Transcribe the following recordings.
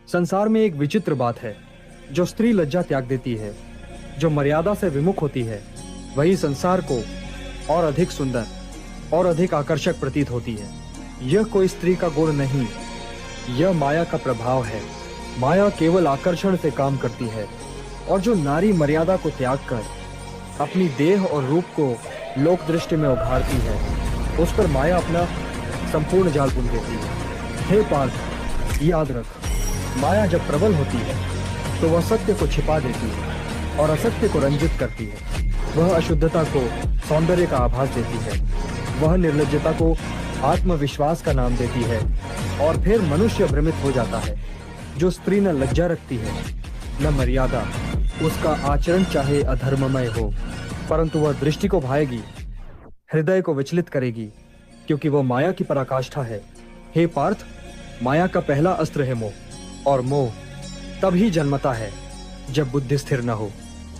संसार में एक विचित्र बात है, जो स्त्री लज्जा त्याग देती है, जो मर्यादा से विमुख होती है, वही संसार को और अधिक सुंदर और अधिक आकर्षक प्रतीत होती है। यह कोई स्त्री का गुण नहीं, यह माया का प्रभाव है। माया केवल आकर्षण से काम करती है, और जो नारी मर्यादा को त्याग कर अपनी देह और रूप को लोक दृष्टि में उभारती है, उस पर माया अपना संपूर्ण जाल बुन देती है। हे पार्थ, याद रख, माया जब प्रबल होती है तो वह सत्य को छिपा देती है और असत्य को रंजित करती है। वह अशुद्धता को सौंदर्य का आभास देती है, वह निर्लज्जता को आत्मविश्वास का नाम देती है, और फिर मनुष्य भ्रमित हो जाता है। जो स्त्री न लज्जा रखती है न मर्यादा, उसका आचरण चाहे अधर्ममय हो, परंतु वह दृष्टि को भाएगी, हृदय को विचलित करेगी, क्योंकि वह माया की पराकाष्ठा है। हे पार्थ, माया का पहला अस्त्र है मोह, और मोह तभी जन्मता है जब बुद्धि स्थिर न हो।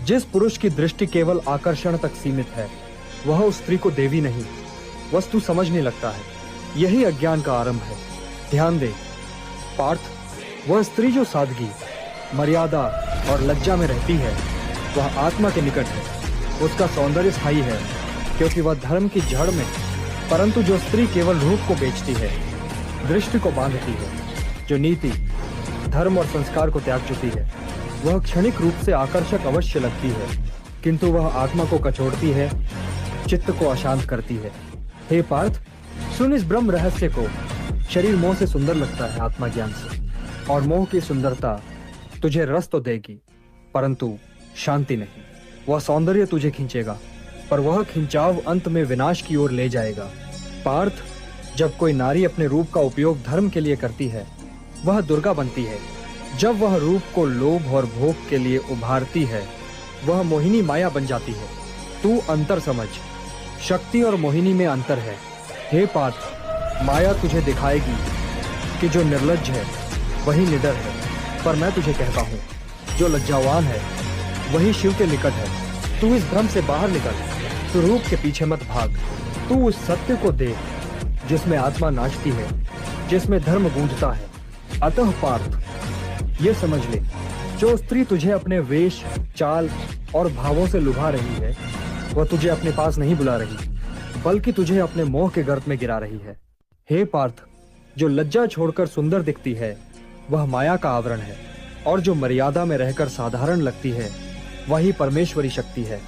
जिस पुरुष की दृष्टि केवल आकर्षण तक सीमित है, वह उस स्त्री को देवी नहीं, वस्तु समझने लगता है। यही अज्ञान का आरंभ है। ध्यान दे पार्थ, वह स्त्री जो सादगी, मर्यादा और लज्जा में रहती है, वह आत्मा के निकट है। उसका सौंदर्य स्थायी है, क्योंकि वह धर्म की जड़ में। परंतु जो स्त्री केवल रूप को बेचती है, दृष्टि को बांधती है, जो नीति, धर्म और संस्कार को त्याग चुकी है, वह क्षणिक रूप से आकर्षक अवश्य लगती है, किंतु वह आत्मा को कचोड़ती है, चित्त को अशांत करती है। हे पार्थ, सुन इस ब्रह्म रहस्य को। शरीर मोह से सुंदर लगता है आत्मा ज्ञान से, और मोह की सुंदरता तुझे रस तो देगी, परंतु शांति नहीं। वह सौंदर्य तुझे खींचेगा, पर वह खिंचाव अंत में विनाश की ओर ले जाएगा। पार्थ, जब कोई नारी अपने रूप का उपयोग धर्म के लिए करती है, वह दुर्गा बनती है। जब वह रूप को लोभ और भोग के लिए उभारती है, वह मोहिनी माया बन जाती है। तू अंतर समझ, शक्ति और मोहिनी में अंतर है। हे पार्थ, माया तुझे दिखाएगी कि जो निर्लज्ज है वही निडर है, पर मैं तुझे कहता हूँ, जो लज्जावान है वही शिव के निकट है। तू इस भ्रम से बाहर निकल, तू रूप के पीछे मत भाग। तू उस सत्य को देख जिसमें आत्मा नाचती है, जिसमें धर्म गूंजता है। अतः पार्थ, ये समझ ले, जो स्त्री तुझे अपने वेश, चाल और भावों से लुभा रही है, वह तुझे अपने पास नहीं बुला रही, बल्कि तुझे अपने मोह के गर्त में गिरा रही है। हे पार्थ, जो लज्जा छोड़कर सुंदर दिखती है, वह माया का आवरण है, और जो मर्यादा में रहकर साधारण लगती है, वही परमेश्वरी शक्ति है।